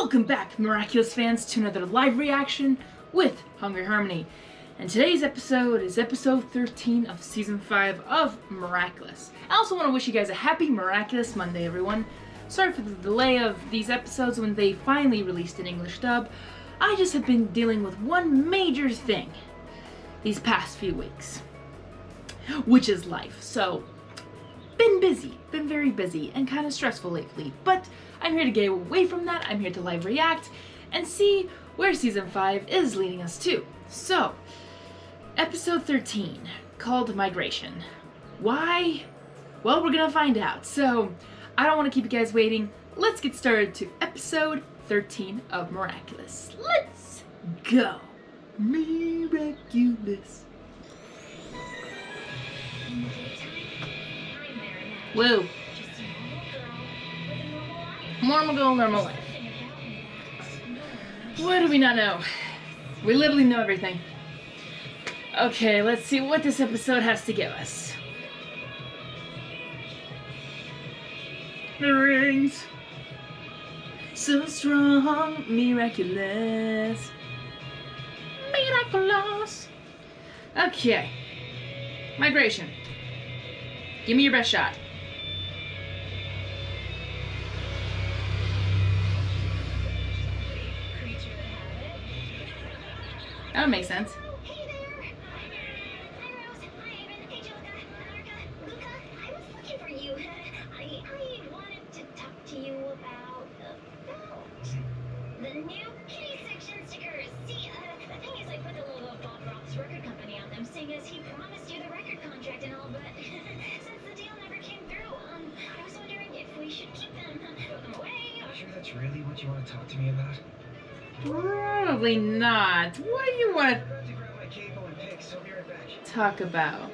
Welcome back, Miraculous fans, to another live reaction with Hungry Harmony. And today's episode is episode 13 of season 5 of Miraculous. I also want to wish you guys a happy Miraculous Monday, everyone. Sorry for the delay of these episodes when they finally released an English dub. I just have been dealing with one major thing these past few weeks, which is life. So, been very busy and kind of stressful lately, but I'm here to get away from that. I'm here to live react and see where season 5 is leading us to. So, episode 13, called Migration. Why? Well, we're gonna find out. So, I don't want to keep you guys waiting. Let's get started to episode 13 of Miraculous. Let's go! Miraculous. Whoa. Normal girl, normal life. What do we not know? We literally know everything. Okay, let's see what this episode has to give us. The rings. So strong, miraculous. Miraculous. Okay. Migration. Give me your best shot. That would make sense. Hey there! Hi Rose. Hi Ivan. Hey Angelica. Luca, I was looking for you. I wanted to talk to you about the new kitty section stickers. See, the thing is I put the logo of Bob Roth's record company on them, seeing as he promised you the record contract and all, but since the deal never came through, I was wondering if we should keep them, throw them away, or... Sure that's really what you want to talk to me about? Probably not. What do you want to talk about?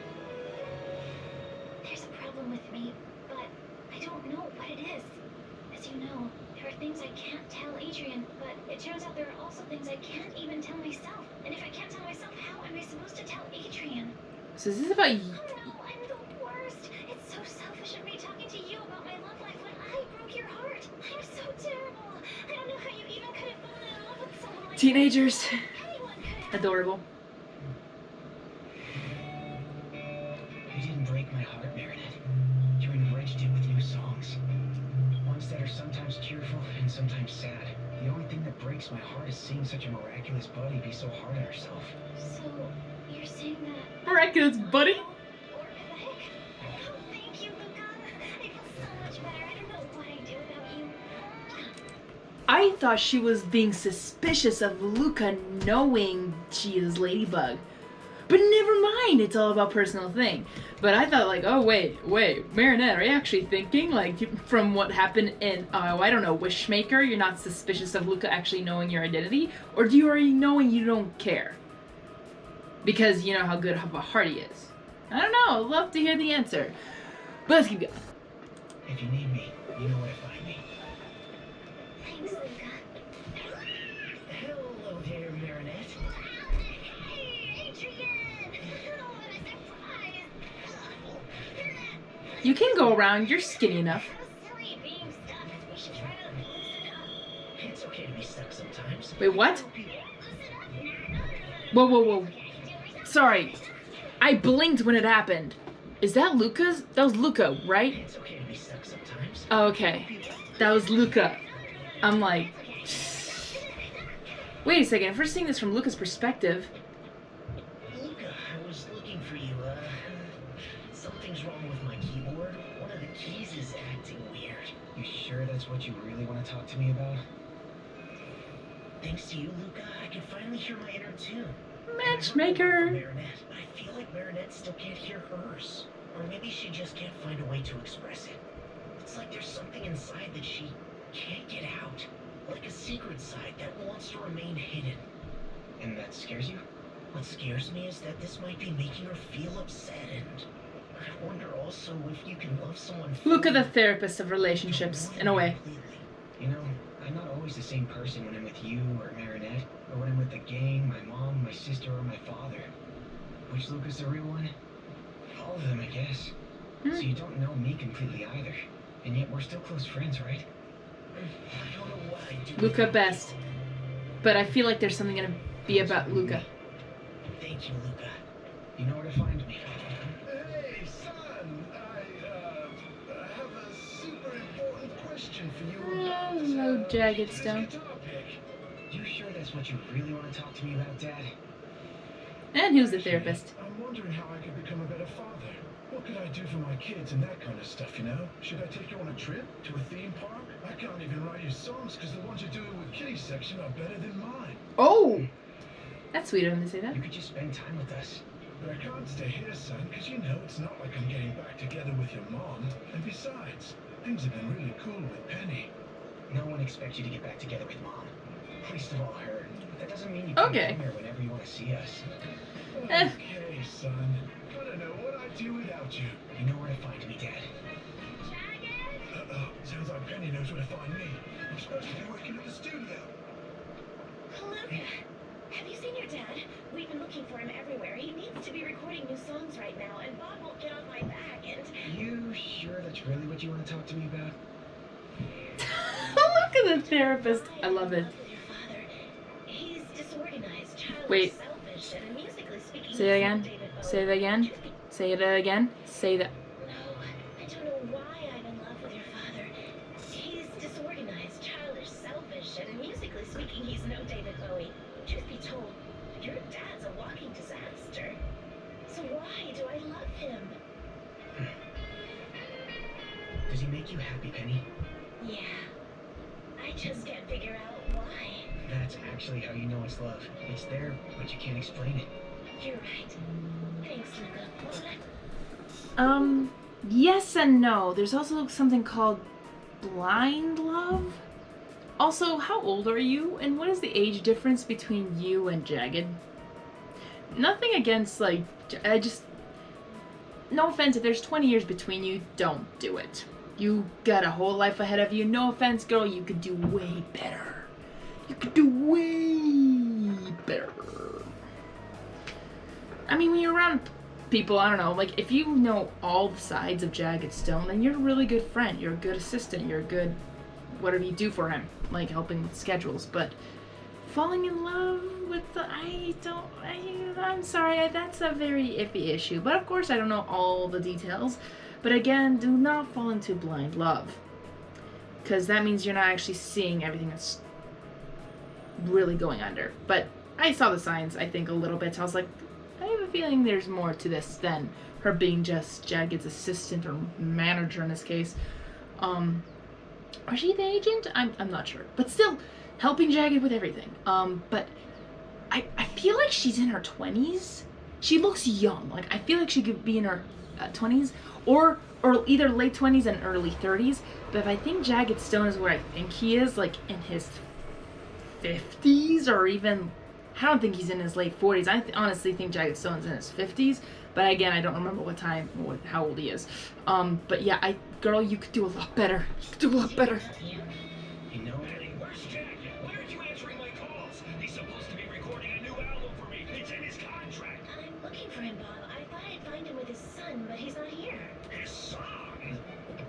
There's a problem with me, but I don't know what it is. As you know, there are things I can't tell Adrian, but it turns out there are also things I can't even tell myself. And if I can't tell myself, how am I supposed to tell Adrian? So is this about you? Oh no, I'm the worst. It's so selfish of me talking to you about my love life when I broke your heart. I'm so terrible. I don't know how you even could have fallen in love with someone like Teenagers. that. Anyone could have. Adorable. You didn't break my heart, Marinette. You enriched it with new songs. Ones that are sometimes cheerful and sometimes sad. The only thing that breaks my heart is seeing such a miraculous buddy be so hard on herself. So, you're saying that... Miraculous buddy. Or pathetic? Oh, thank you, Luca. I feel so much better. I don't know what I'd do without you. I thought she was being suspicious of Luca knowing she is Ladybug. But never mind, it's all about personal thing. But I thought like, oh wait, Marinette, are you actually thinking, like, from what happened in, I don't know, Wishmaker, you're not suspicious of Luca actually knowing your identity? Or do you already knowing you don't care? Because you know how good of a heart he is. I don't know, I'd love to hear the answer. But let's keep going. If you need me, you know where to find me. Thanks, Luca. Hello there, Marinette. Hey, Adrian! Oh, what a surprise! You can go around, you're skinny enough. How silly being stuck. We should try to loosen up. It's okay to be stuck sometimes. Wait, what? Loosen up? Whoa. Sorry, I blinked when it happened. Is that Luca's? That was Luca, right? It's okay to be stuck sometimes. Oh, okay. That was Luca. I'm like... Wait a second, if we're seeing this from Luca's perspective... Luca, I was looking for you. Something's wrong with my keyboard. One of the keys is acting weird. You sure that's what you really want to talk to me about? Thanks to you, Luca, I can finally hear my inner tune. Matchmaker! Marinette, but I feel like Marinette still can't hear hers. Or maybe she just can't find a way to express it. It's like there's something inside that she can't get out. Like a secret side that wants to remain hidden. And that scares you? What scares me is that this might be making her feel upset, and I wonder also if you can love someone. Luca, the therapist of relationships, in a way. You know, I'm not always the same person when I'm with you or Marinette, or when I'm with the gang, my mom, my sister, or my father. Which Luca's the real one? All of them, I guess. So you don't know me completely either. And yet we're still close friends, right? I don't know what I'd do. Luca best. But I feel like there's something gonna be about Luca. Thank you, Luca. You know where to find me. Hey, son, I have a super important question for you about, Hello, Jagged this Stone. guitar pick. You sure that's what you really want to talk to me about, Dad? And who's the therapist? I'm wondering how I could become a better father. What could I do for my kids and that kind of stuff, you know? Should I take you on a trip to a theme park? I can't even write you songs because the ones you're doing with Kitty's section are better than mine. Oh! That's sweet of him to say that. You could just spend time with us. But I can't stay here, son, because you know it's not like I'm getting back together with your mom. And besides, things have been really cool with Penny. No one expects you to get back together with Mom. Least of all her. That doesn't mean you can't Okay. come here whenever you want to see us. Eh. Okay, son. I don't know what I'd do without you. You know where to find me, Dad. Uh-oh, sounds like Penny knows where to find me. I'm supposed to be working at the studio. Luca, have you seen your dad? We've been looking for him everywhere. He needs to be recording new songs right now, and Bob won't get off my back, and... You sure that's really what you want to talk to me about? Look at the therapist. I love it. Your father, he's disorganized, childish, Wait. selfish, and musically speaking, Say it again. he's no David Bowie. Say that again. Say it again. Say that. No, I don't know why I'm in love with your father. He's disorganized, childish, selfish, and musically speaking, he's no David Bowie. Truth be told, your dad's a walking disaster. So why do I love him? Does he make you happy, Penny? Yeah. I just can't figure out why. That's actually how you know it's love. It's there, but you can't explain it. You're right. Thanks, Luca. What? Yes and no. There's also something called blind love. Also, how old are you, and what is the age difference between you and Jagged? Nothing against, like, no offense, if there's 20 years between you, don't do it. You got a whole life ahead of you. No offense, girl, you could do way better. You could do way better. I mean, when you're around people, I don't know, like, if you know all the sides of Jagged Stone, then you're a really good friend. You're a good assistant. You're a good whatever you do for him, like helping with schedules. But falling in love with the, I'm sorry, that's a very iffy issue. But of course, I don't know all the details. But again, do not fall into blind love, because that means you're not actually seeing everything that's really going under. But I saw the signs, I think, a little bit. So I was like, I have a feeling there's more to this than her being just Jagged's assistant or manager in this case. Was she the agent? I'm not sure. But still, helping Jagged with everything. But I feel like she's in her 20s. She looks young. Like, I feel like she could be in her 20s or either late 20s and early 30s. But if I think Jagged Stone is where I think he is, like in his 50s or even, I don't think he's in his late 40s. I honestly think Jagged Stone's in his 50s. But again, I don't remember how old he is. But yeah, girl, you could do a lot better. You could do a lot better. You know, Where's Jack? Why aren't you answering my calls? He's supposed to be recording a new album for me. It's in his contract. I'm looking for him, Bob. I thought I'd find him with his son, but he's not here. His son?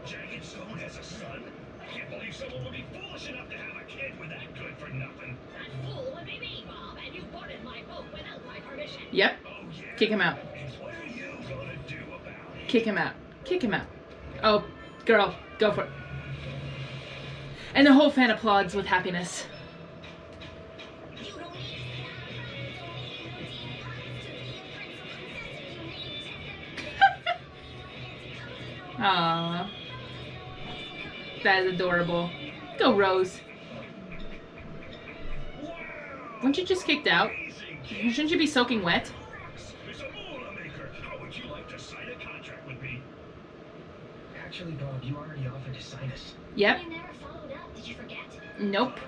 Jagged Stone has a son? I can't believe someone would be foolish enough to have a kid with that good for nothing. That fool would be me, Bob, and you boarded my boat without my permission. Yep. Oh, yeah? Kick him out. And what are you gonna do about it? Kick him out. Kick him out. Oh, girl, go for it. And the whole fan applauds with happiness. You don't need Aww. That is adorable. Go, Rose. Weren't you just kicked out? Shouldn't you be soaking wet? It's a moolah maker. How would you like to sign a contract with me? actually, Bob, you already offered to sign us. Yep. You never followed up. Did you forget? Nope.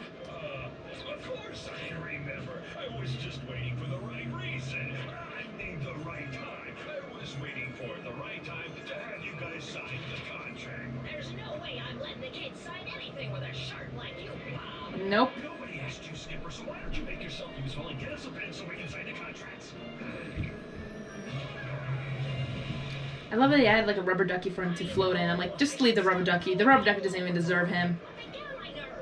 Of course I remember. I was just waiting for the right reason. I mean the right time. I was waiting for the right time to have you guys sign the contract. There's no way I'm letting the kid sign anything with a shark like you, Bob. Nope. Nobody asked you, Skipper, so why don't you make yourself useful and get us a pen so we can sign the contracts? I love that they added like a rubber ducky for him to float in. I'm like, just leave the rubber ducky. The rubber ducky doesn't even deserve him. Get on my nerves.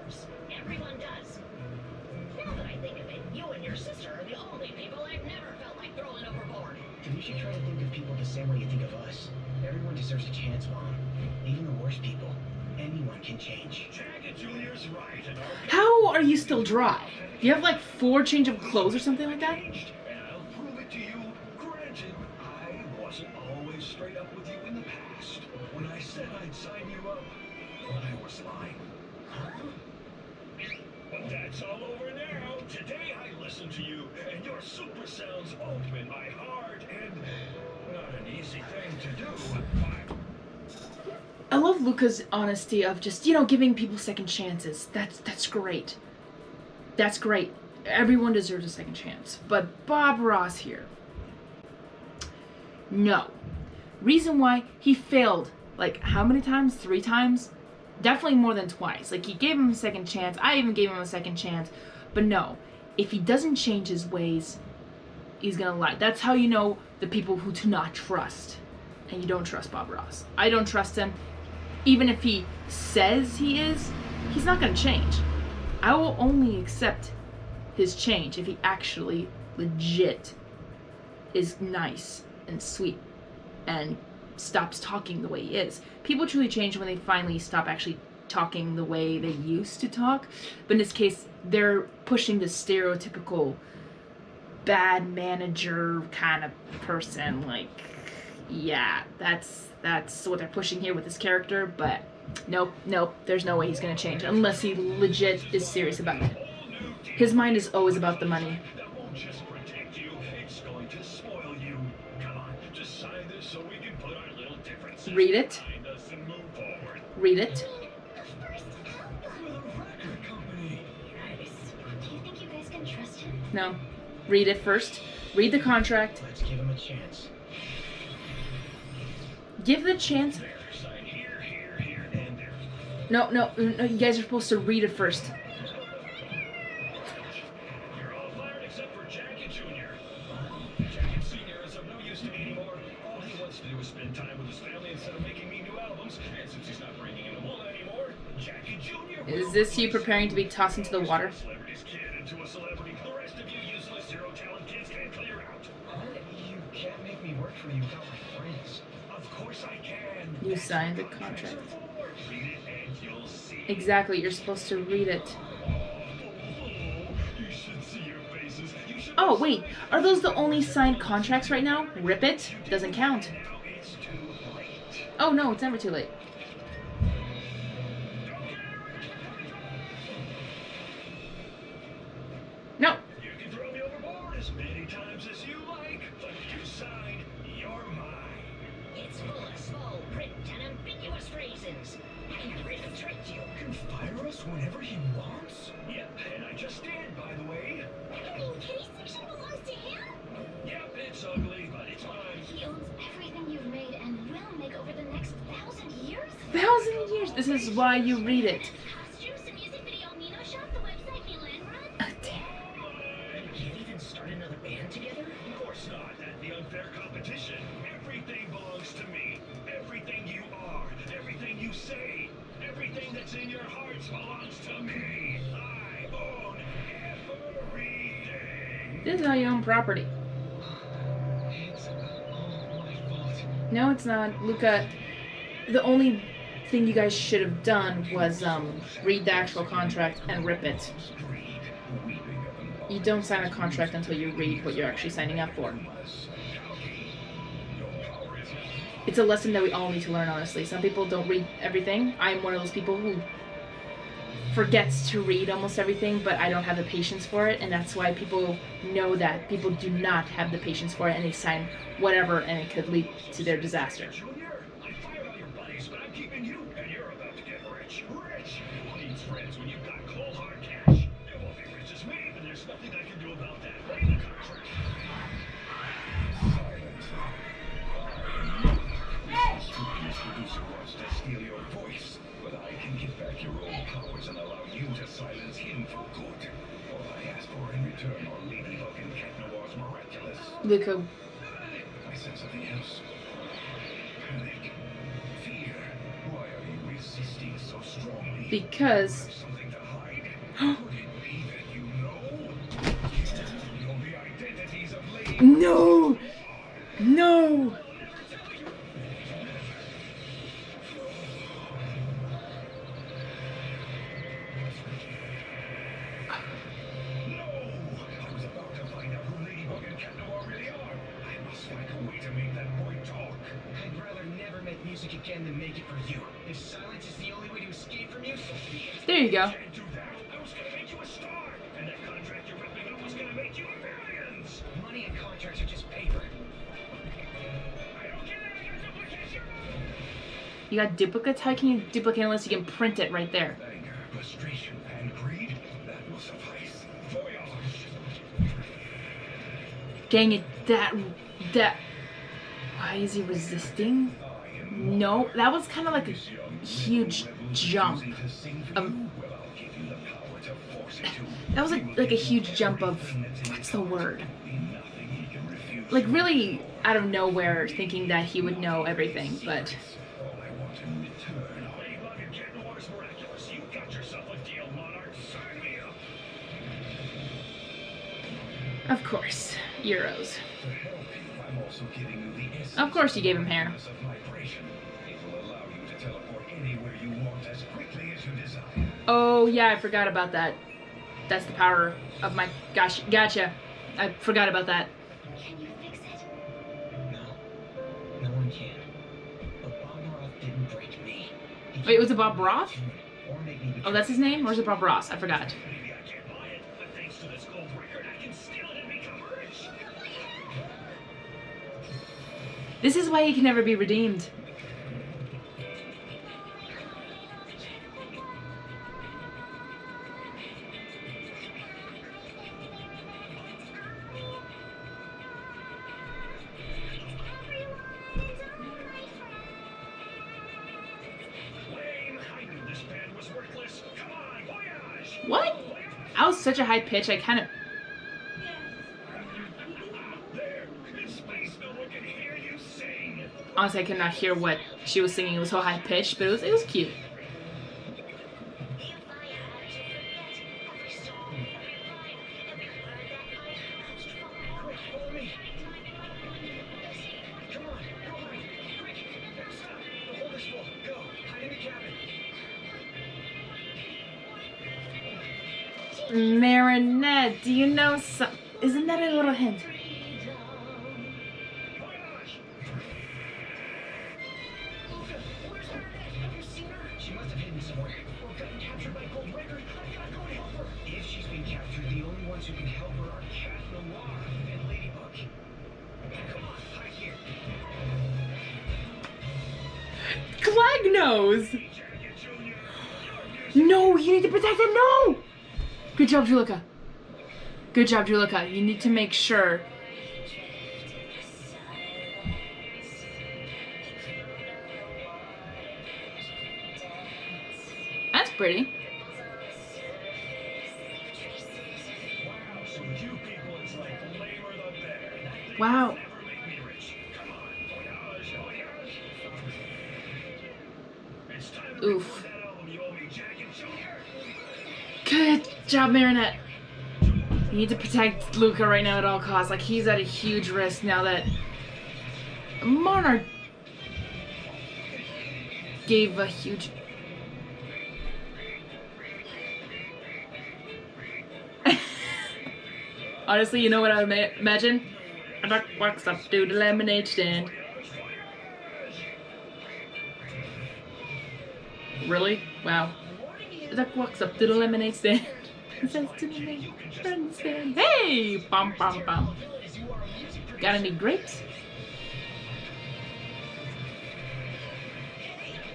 You should try to think of people the same way you think of us. Everyone deserves a chance, Mom. Even the worst people. Anyone can change. Jacket Junior's right, and our How are you still dry? Do you have like 4 change of clothes or something like that? changed, and I'll prove it to you. Granted, I wasn't always straight up with you in the past. When I said I'd sign you up, I was lying. But that's all over now. Today I listened to you, and your super sounds open my heart, and not an easy thing to do. I love Luca's honesty of just, you know, giving people second chances. That's great. That's great. Everyone deserves a second chance. But Bob Ross here. No. Reason why he failed, like, how many times? 3 times? Definitely more than twice. Like, he gave him a second chance. I even gave him a second chance. But no. If he doesn't change his ways, he's gonna lie. That's how you know the people who do not trust. And you don't trust Bob Ross. I don't trust him. Even if he says he is, he's not gonna change. I will only accept his change if he actually legit is nice and sweet and stops talking the way he is. People truly change when they finally stop actually talking the way they used to talk. But in this case, they're pushing the stereotypical bad manager kind of person. Like, yeah, that's what they're pushing here with this character. But nope, there's no way he's gonna change unless he legit is serious about it. His mind is always about the money. That won't just protect you, it's going to spoil you. Come on, just sign this so we can put our little differences Read it. behind us and move forward. Read it. First, We're the record company. do you think you guys can trust him? No. Read it first. Read the contract. Let's give him a chance. Give the chance. There, sign here, and there. No, you guys are supposed to read it first. You're all fired except for Jacket Jr. Jacket Sr. is of no use to me anymore. All he wants to do is spend time with his family instead of making me new albums. And since he's not bringing in the wool anymore, Jacket Jr. Is this you preparing to be tossed into the water? Celebrity's kid into a celebrity. The rest of you useless zero-talent kids can't clear out. You can't make me work for you without my friends. Of course I can. You signed the contract. Read it and you'll see. Exactly, you're supposed to read it. You should see your faces. You should Oh, wait, are those the only signed contracts right now? Rip it? Doesn't count. now it's too late. Oh no, it's never too late. No. You can throw me overboard as many times as you like, but if you sign, you're mine. It's full of small print and ambiguous phrases. He really tricked you. Can fire us whenever he wants? Yep, and I just did, by the way. You mean Kitty section belongs to him? Yep, it's ugly, but it's mine. He owns everything you've made and will make over the next 1,000 years. 1,000 years. This is why you read it. Costumes, the music video, Mino shop, the website, Milan run. You can't even start another band together? Of course not. At the unfair competition, everything belongs to me. Everything you are, everything you say, everything that's in your hearts belongs to me. I own everything. This is how you own property. It's all my fault. No, it's not. Luca, the only thing you guys should have done was read the actual contract and rip it. You don't sign a contract until you read what you're actually signing up for. It's a lesson that we all need to learn, honestly. Some people don't read everything. I'm one of those people who forgets to read almost everything, but I don't have the patience for it, and that's why people know that people do not have the patience for it, and they sign whatever, and it could lead to their disaster. Junior, I fired all your buddies, but I'm keeping you, and you're about to get rich. Rich! Who needs friends when you've got cold hard cash? You won't be rich as me, but there's nothing I can do about that. Read the contract. This producer wants to steal your voice, but I can get back your old powers and allow you to silence him for good. All I ask for in return are Ladybug and Cat Noir's Miraculous. Luca, I sense something else. Panic. Fear. Why are you resisting so strongly? because Have something to hide. Could it be that you know? You know the identities of Ladybug? no, No! I was about to find out who Ladybug and Cat Noir really are. I must find a way to make that boy talk. I'd rather never make music again than make it for you. If silence is the only way to escape from you, so be it. There you go. Can't do that. I was gonna make you a star, and that contract you're wrapping up was gonna make you millions. Money and contracts are just paper. I don't get it. I got duplication. You got duplicates? How can you duplicate unless you can print it right there? Anger, frustration, and greed. That will suffice. Voyage. Dang it, that... Why is he resisting? No, that was kind of like a huge jump. That was like a huge jump of... What's the word? Like really out of nowhere thinking that he would know everything, but... All I want in return. Ladybug and Cat Noir's miraculous. You got yourself a deal, Monarch. Sign me up. Of course, euros. To help you, I'm also giving you the essence Of course you gave him hair. of vibration. It will allow you to teleport anywhere you want as quickly as you desire. Oh yeah, I forgot about that. That's the power of my... Gosh, gotcha. I forgot about that. Can you fix it? No. No one can. But Bob Roth didn't break me. He Wait, was it Bob Roth? or make me Oh, that's his name? Or is it Bob Ross? I forgot. Maybe I can't buy it, but thanks to this gold record, I can steal it and become rich. This is why he can never be redeemed. Lame. I knew this band was worthless. Come on, voyage. What? I was such a high pitch, I kind of... There, in space, no one can hear you sing. Honestly, I could not hear what she was singing. It was so high pitched, but it was cute. If I had to forget every song, every line, every word that I must follow. Follow me. Come on, go hide. Quick. Stop. The hold is full. Go. Hide in the cabin. Marinette, do you know some... Isn't that a little hint? Voyage. Luca, where's Marinette? Have you seen her? She must have hidden somewhere. Or gotten captured by Gold Record. I gotta go and help her. If she's been captured, the only ones who can help her are Cat Noir and Ladybug. Come on, hide here. Clag knows! Jacket Junior. No, you need to protect him, no! Good job, Julica. Good job, Julica. You need to make sure. That's pretty. Wow, so you people, it's like Flavor the Bear. That thing Wow. will never make me rich. Come on, voyage, voyage. It's time to Oof. record that album you owe me, Jacket Junior. Good job, Marinette. You need to protect Luca right now at all costs. Like, he's at a huge risk now that Monarch gave a huge... Honestly, you know what I would imagine? A duck walks up to the lemonade stand. Really? Wow. A duck walks up to the lemonade stand. He says to me, friend stand. Hey! Bum bum bum. Got any grapes?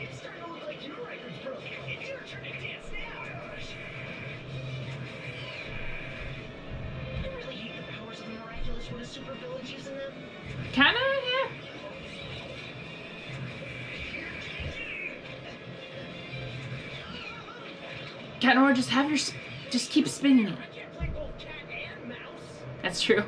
It's starting to look like your record's broken. It's your turn to dance now. I really hate the powers of the miraculous when a supervillain's using them. Kinda, yeah. Cat Noir, just have your... Just keep spinning it. I can't play both cat and mouse. That's true.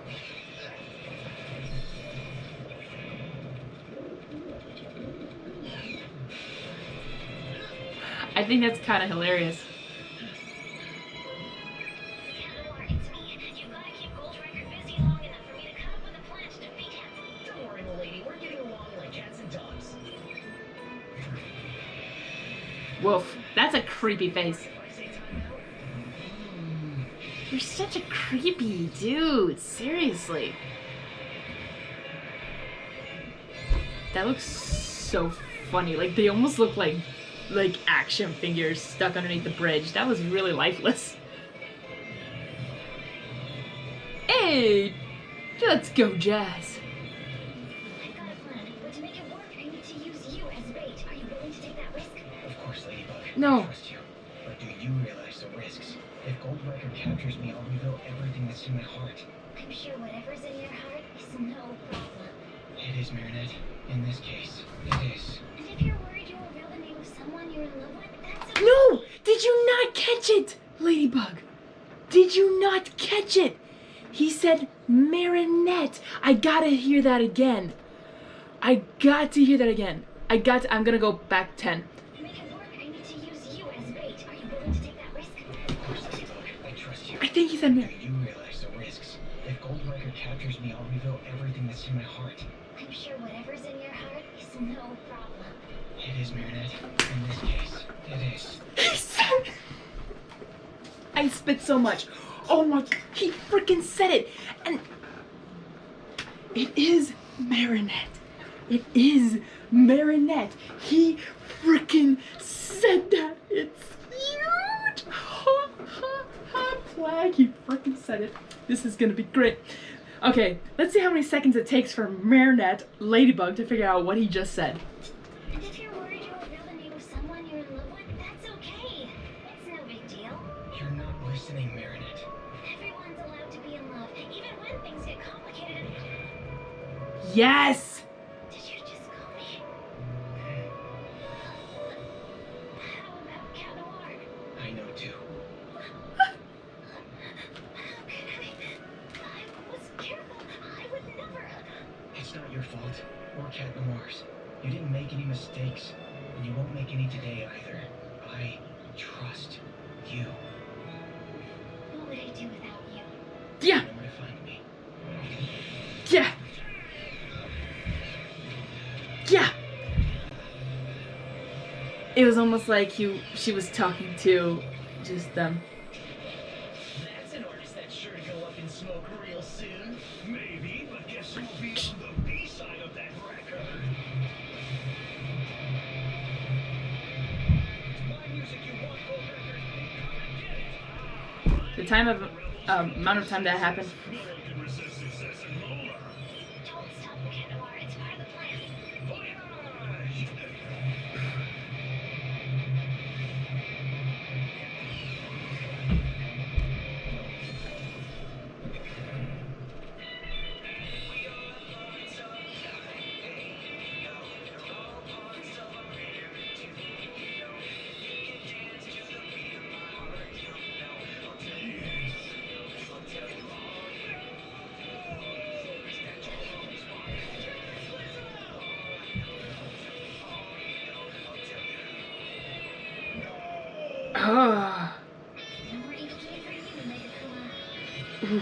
I think that's kind of hilarious. Cat Noir, it's me. You gotta keep Gold Record busy long enough for me to come up with a plan to defeat him. Don't worry, Woof. That's a creepy face. You're such a creepy dude. Seriously. That looks so funny. Like, they almost look like action figures stuck underneath the bridge. That was really lifeless. Hey! Let's go, Jazz. I've got a plan, but to make it work, I need to use you as bait. Are you willing to take that risk? Of course, Ladybug. No. I trust you. But do you realize the risks? If Gold Record captures me, I'll reveal everything that's in my heart. I'm sure whatever's in your heart is no problem. It is, Marinette. In this case, it is. And if you're worried you'll reveal the name of someone you're in love with, that's okay. No! Did you not catch it, Ladybug? Did you not catch it? He said Marinette. I gotta hear that again. I got to hear that again. I'm gonna go back 10. To make it work, I need to use you as bait. Are you willing to take that risk? Of course, Ladybug. I trust you. I think he said Do Marinette. you realize the risks? If Gold Record captures me, I'll reveal everything that's in my heart. I'm sure whatever's in your heart is no problem. It is, Marinette. In this case, it is. He said. I spit so much. Oh my! He freaking said it, and it is Marinette. It is Marinette. He freaking said that. It's huge. Ha ha ha! Flag. He freaking said it. This is gonna be great. Okay, let's see how many seconds it takes for Marinette Ladybug to figure out what he just said. And if you're worried you'll reveal the name of someone you're in love with, that's okay. It's no big deal. You're not listening, Marinette. Everyone's allowed to be in love, even when things get complicated. Yes. Did you just call me? How about Cat Noir? I know too. How could I was careful. I would never. It's not your fault, or Cat Noir's. You didn't make any mistakes, and you won't make any today either. I trust you. What would I do without you? Yeah. You know where to find me. Yeah. Yeah. It was almost like she was talking to just them. That's an artist that's sure to go up in smoke real soon. Maybe, but guess who'll be on the B-side of that record? It's my music you want, Gold Record. Come and get it. The time of amount of time that happened. No one can resist success in Lola. Don't stop the Cat Noir. It's part of the plan. Voyage! Ah. No more evil day for you, Megacool.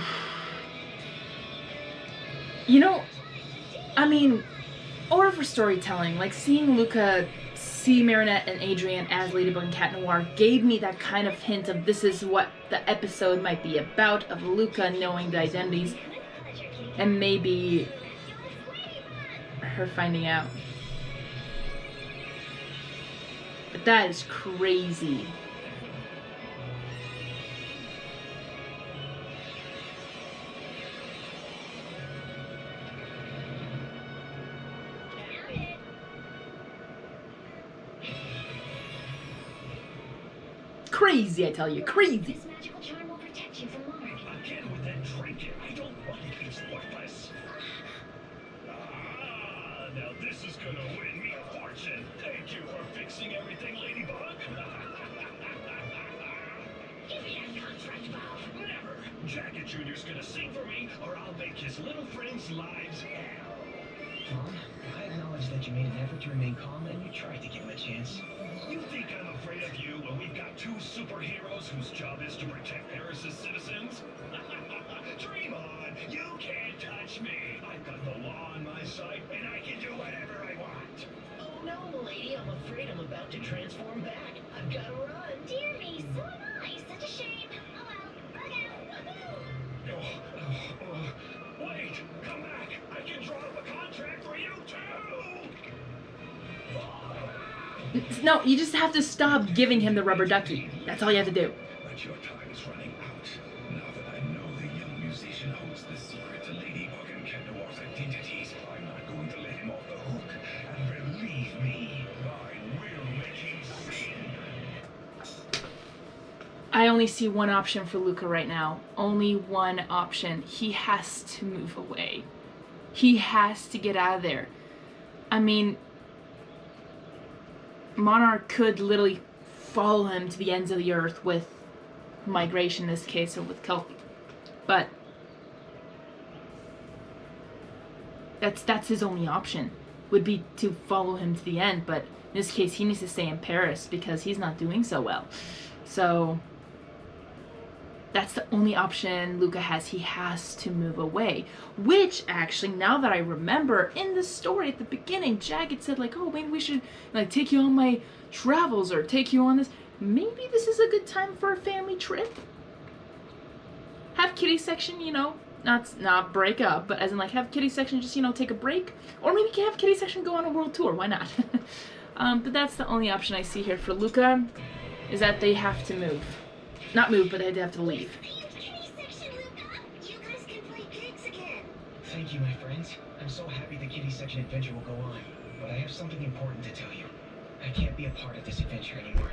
You know, I mean, or for storytelling, like seeing Luca see Marinette and Adrian as Ladybug and Cat Noir gave me that kind of hint of this is what the episode might be about, of Luca knowing the identities and maybe her finding out. But that is crazy. Crazy, I tell you, crazy. This magical charm will protect you from Mark. Again with that trinket. I don't want it. It's worthless. Ah, now this is gonna win me a fortune. Thank you for fixing everything, Ladybug. Give me that contract, Bob. Never. Jacket Jr.'s gonna sing for me, or I'll make his little friends' lives hell. Mom, I acknowledge that you made an effort to remain calm and you tried to give him a chance. You think I'm afraid of you when we've got two superheroes whose job is to protect Paris's citizens? Dream on! You can't touch me! I've got the law on my side, and I can do whatever I want! Oh no, lady, I'm afraid I'm about to transform back. I I've got to run. Dear me, so am I. Such a shame. Oh well, bug out. Woohoo! Wait! Come back! I can draw up a contract for you too! No, you just have to stop giving him the rubber ducky. That's all you have to do. But your time is running out. Now that I know the young musician holds the secret to Ladybug and Cat Noir's identities, I'm not going to let him off the hook. And believe me, I will make him sing. I only see one option for Luca right now. Only one option. He has to move away. He has to get out of there. I mean, Monarch could literally follow him to the ends of the earth with migration in this case, or with Kelpie. But that's his only option, would be to follow him to the end. But in this case, he needs to stay in Paris because he's not doing so well. So that's the only option Luca has. He has to move away. Which, actually, now that I remember, in the story at the beginning, Jagged said, like, oh, maybe we should, like, take you on my travels or take you on this. Maybe this is a good time for a family trip. Have kitty section, you know, not break up, but as in, like, have kitty section just, you know, take a break. Or maybe you can have kitty section go on a world tour. Why not? But that's the only option I see here for Luca, is that they have to move. Not move, but they have to leave. Kitty section, Luca. You guys can play pigs again. Thank you, my friends. I'm so happy the kitty section adventure will go on. But I have something important to tell you. I can't be a part of this adventure anymore.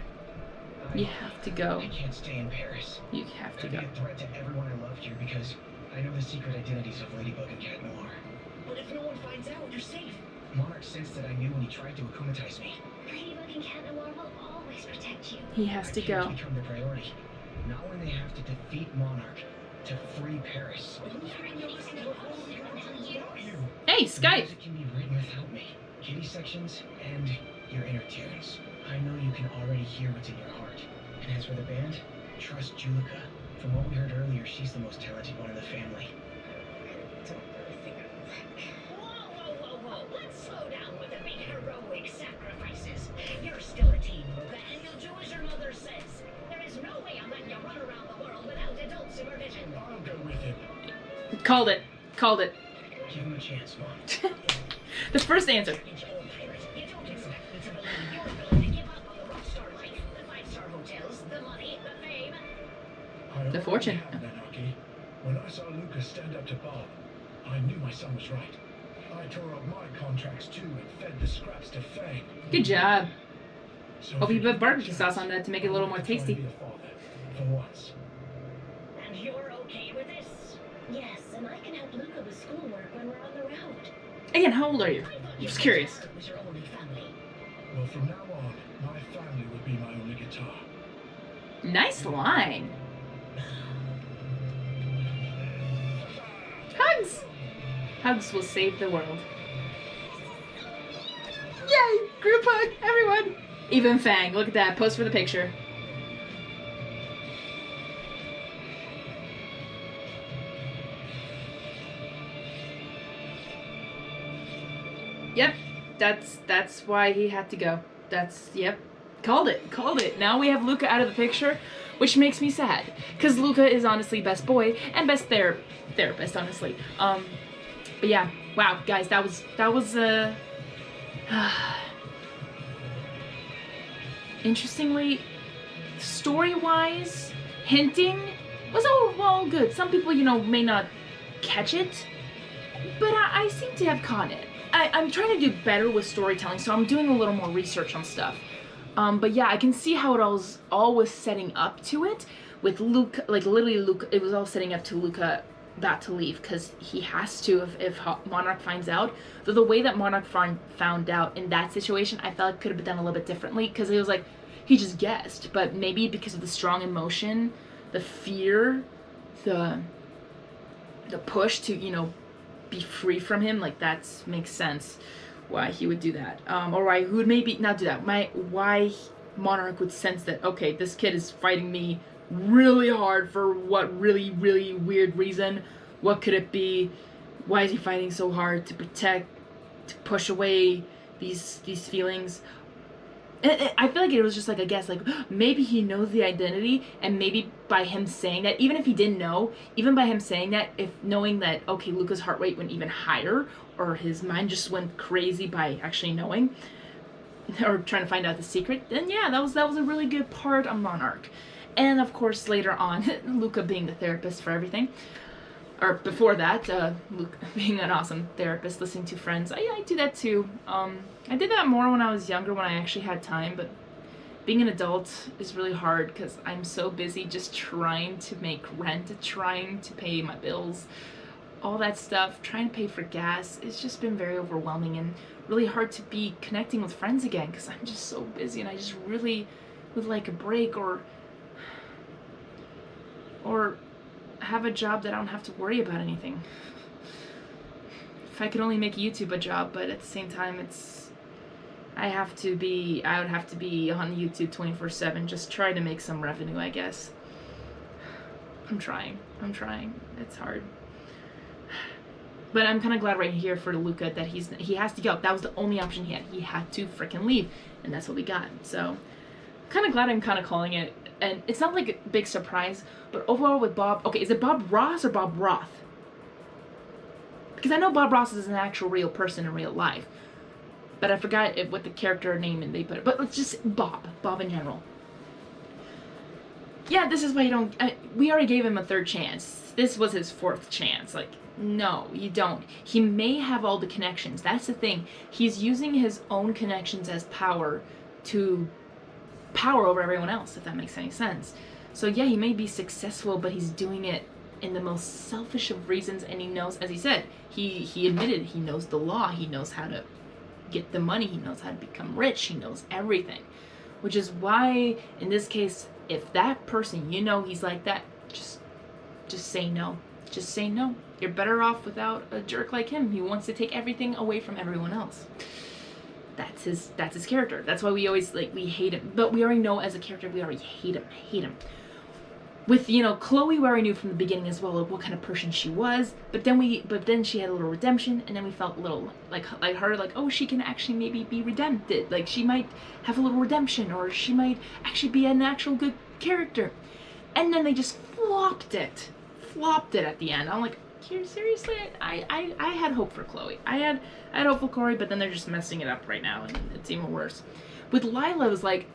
You have to go. I can't stay in Paris. You have to I'd go. be a threat to everyone I love here because I know the secret identities of Ladybug and Cat Noir. But if no one finds out, you're safe. Monarch sensed that I knew when he tried to akumatize me. Ladybug and Cat Noir will always protect you. He has to go. I can't become the priority. Not when they have to defeat Monarch to free Paris. Hey, Skype! Music can be written without me. Kitty sections and your inner tunes. I know you can already hear what's in your heart. And as for the band, trust Julika. From what we heard earlier, she's the most talented one in the family. Whoa. Let's slow down with the big heroic sacrifices. You're still a teen, Luca, and you'll do as your mother says. There is no way I'm letting you run around the world without adult supervision. I'll go with him. Called it. Called it. Give him a chance, Mom. The first answer. You don't expect me to believe you're willing to give up on the rock star life, the five-star hotels, the money, the fame. I already fortune. had anarchy. When I saw Lucas stand up to Bob, I knew my son was right. I tore up my contracts too and fed the scraps to Fang. Good job. So Hope if you put give barbecue me a sauce chance, on that to make it a little more I'll try and tasty. be a father, for once. And you're okay with this? Yes, and I can help Luca with schoolwork when we're on the road. Again, how old are you? I thought I'm you just said curious. Jared was your only family. Well, from now on, my family would be my only guitar. Nice line. Hugs! Hugs will save the world. Yay! Group hug, everyone! Even Fang, look at that. Pose for the picture. Yep, that's why he had to go. Yep. Called it. Now we have Luca out of the picture, which makes me sad. Because Luca is honestly best boy and best therapist, honestly. But yeah, wow, guys, that was interestingly, story-wise, hinting was all good. Some people, may not catch it, but I seem to have caught it. I'm trying to do better with storytelling, so I'm doing a little more research on stuff. But yeah, I can see how it all was setting up to it with Luca, like literally Luca, it was all setting up to Luca about to leave because he has to if Monarch finds out. Though the way that Monarch found out in that situation, I felt it could have been done a little bit differently because it was like, he just guessed. But maybe because of the strong emotion, the fear, the push to, be free from him, like that makes sense why he would do that. Or why he would maybe not do that. Why Monarch would sense that, okay, this kid is fighting me really hard for what really, really weird reason? What could it be? Why is he fighting so hard to protect, to push away these feelings? I feel like it was just like a guess, like maybe he knows the identity, and maybe by him saying that, even if he didn't know, even by him saying that, if knowing that, okay, Luca's heart rate went even higher, or his mind just went crazy by actually knowing, or trying to find out the secret, then yeah, that was a really good part of Monarch. And of course later on, Luca being the therapist for everything. Or before that, Luke being an awesome therapist, listening to friends. I do that too. I did that more when I was younger, when I actually had time, but being an adult is really hard because I'm so busy just trying to make rent, trying to pay my bills, all that stuff, trying to pay for gas. It's just been very overwhelming and really hard to be connecting with friends again because I'm just so busy, and I just really would like a break, or have a job that I don't have to worry about anything. If I could only make YouTube a job, but at the same time, I would have to be on YouTube 24/7, just try to make some revenue, I guess. I'm trying. It's hard. But I'm kind of glad right here for Luca that he has to go. That was the only option he had. He had to freaking leave, and that's what we got. So, kind of glad I'm kind of calling it. And it's not like a big surprise, but overall with Bob, okay, is it Bob Ross or Bob Roth? Because I know Bob Ross is an actual real person in real life, but I forgot what the character name and they put it. But it's just Bob in general. Yeah, this is why you don't. We already gave him a third chance. This was his fourth chance. Like, no, you don't. He may have all the connections. That's the thing. He's using his own connections as power to power over everyone else, if that makes any sense. So yeah, he may be successful, but he's doing it in the most selfish of reasons, and he knows, as he said, he admitted he knows the law, he knows how to get the money, he knows how to become rich, he knows everything. Which is why, in this case, if that person, you know he's like that, just say no. Just say no. You're better off without a jerk like him. He wants to take everything away from everyone else. That's his character. That's why we always, like, we hate him. But we already know as a character, we already hate him. With, you know, Chloe, we already knew from the beginning as well, like, what kind of person she was. But then she had a little redemption, and then we felt a little, like her, like, oh, she can actually maybe be redempted. Like, she might have a little redemption, or she might actually be an actual good character. And then they just flopped it at the end. I'm like, seriously, I had hope for Chloe. I had hope for Corey, but then they're just messing it up right now, and it's even worse. With Lila, it was like,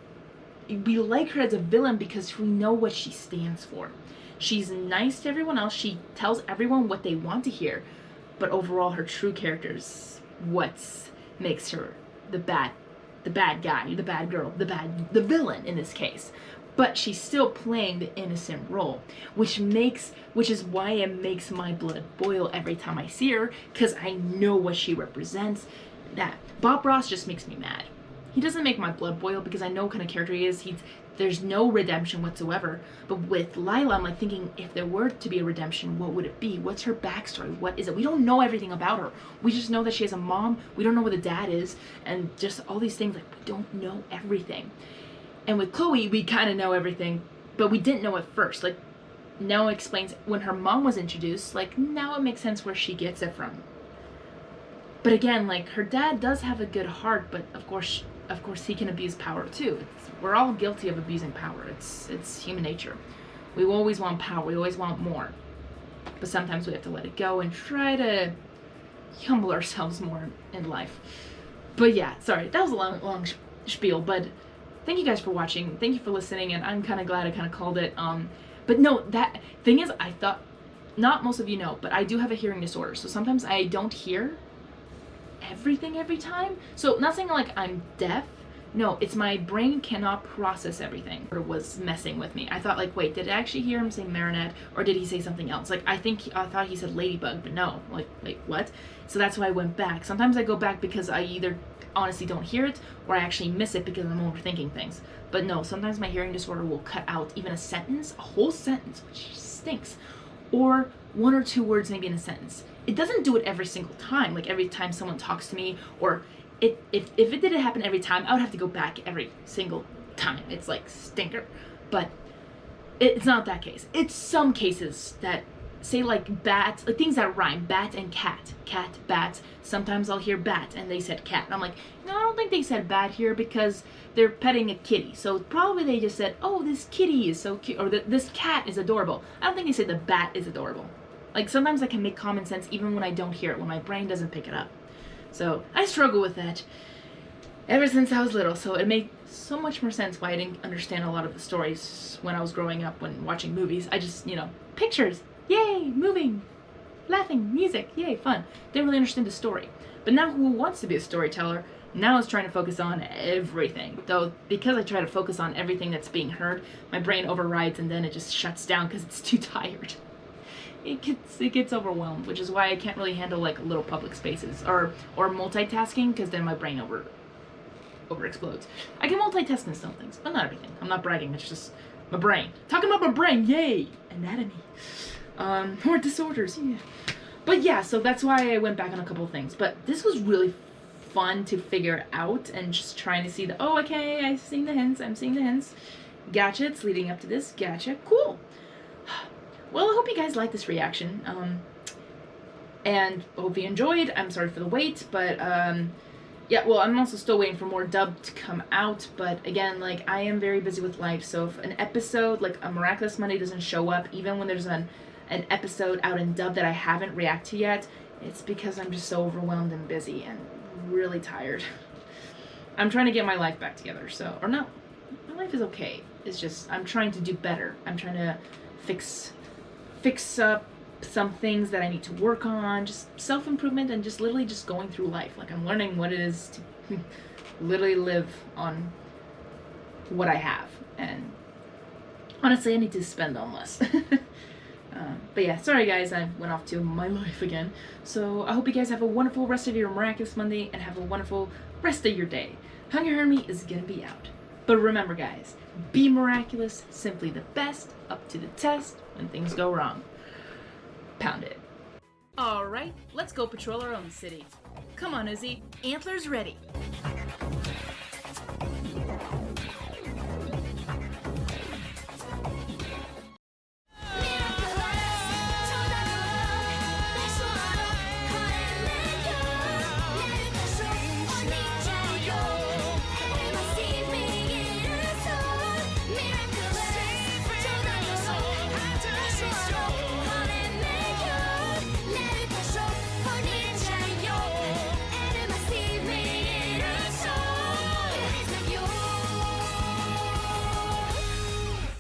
we like her as a villain because we know what she stands for. She's nice to everyone else. She tells everyone what they want to hear, but overall, her true character is what makes her the bad guy, the bad girl, the villain in this case. But she's still playing the innocent role, which is why it makes my blood boil every time I see her, because I know what she represents. That Bob Ross just makes me mad. He doesn't make my blood boil because I know what kind of character he is. There's no redemption whatsoever. But with Lila, I'm like thinking, if there were to be a redemption, what would it be? What's her backstory? What is it? We don't know everything about her. We just know that she has a mom. We don't know what the dad is, and just all these things. Like, we don't know everything. And with Chloe, we kind of know everything, but we didn't know at first. Like, now it explains when her mom was introduced, like, now it makes sense where she gets it from. But again, like, her dad does have a good heart, but of course he can abuse power too. We're all guilty of abusing power. It's human nature. We always want power. We always want more. But sometimes we have to let it go and try to humble ourselves more in life. But yeah, sorry, that was a long spiel, but thank you guys for watching. Thank you for listening, and I'm kind of glad I kind of called it. But no, that thing is, I thought, not most of you know, but I do have a hearing disorder. So sometimes I don't hear everything every time. So not saying like I'm deaf. No, it's my brain cannot process everything. Or was messing with me. I thought like, wait, did I actually hear him say Marinette, or did he say something else? Like, I thought he said Ladybug, but no. Like, wait, what? So that's why I went back. Sometimes I go back because I either honestly don't hear it, or I actually miss it because I'm overthinking things. But no, sometimes my hearing disorder will cut out even a sentence, a whole sentence, which stinks, or one or two words maybe in a sentence. It doesn't do it every single time, like every time someone talks to me, or if it didn't happen every time, I would have to go back every single time. It's like stinker. But it's not that case. It's some cases that say like bat, like things that rhyme, bat and cat, bat. Sometimes I'll hear bat and they said cat. And I'm like, no, I don't think they said bat here because they're petting a kitty. So probably they just said, oh, this kitty is so cute, or this cat is adorable. I don't think they said the bat is adorable. Like sometimes I can make common sense even when I don't hear it, when my brain doesn't pick it up. So I struggle with that ever since I was little. So it made so much more sense why I didn't understand a lot of the stories when I was growing up, when watching movies. I just, you know, pictures. Yay, moving, laughing, music, yay, fun. Didn't really understand the story. But now who wants to be a storyteller now is trying to focus on everything. Though, because I try to focus on everything that's being heard, my brain overrides and then it just shuts down because it's too tired. It gets overwhelmed, which is why I can't really handle like little public spaces or multitasking, because then my brain over explodes. I can multitask in some things, but not everything. I'm not bragging, it's just my brain. Talking about my brain, yay! Anatomy. More disorders, yeah. But yeah, so that's why I went back on a couple of things. But this was really fun to figure out and just trying to see the, oh, okay, I'm seeing the hints. Gotcha, it's leading up to this. Gotcha, cool. Well, I hope you guys like this reaction. And hope you enjoyed. I'm sorry for the wait, but yeah, well, I'm also still waiting for more dub to come out, but again, like, I am very busy with life, so if an episode, like a Miraculous Monday, doesn't show up, even when there's an episode out in dub that I haven't reacted to yet, it's because I'm just so overwhelmed and busy and really tired. I'm trying to get my life back together, so, or no, my life is okay. It's just, I'm trying to do better. I'm trying to fix up some things that I need to work on, just self-improvement and just literally just going through life. Like, I'm learning what it is to literally live on what I have, and honestly I need to spend on less. But yeah, sorry guys, I went off to my life again. So I hope you guys have a wonderful rest of your Miraculous Monday and have a wonderful rest of your day. Hungary is gonna be out. But remember guys, be miraculous, simply the best, up to the test when things go wrong. Pound it. Alright, let's go patrol our own city. Come on, Özzi, antlers ready.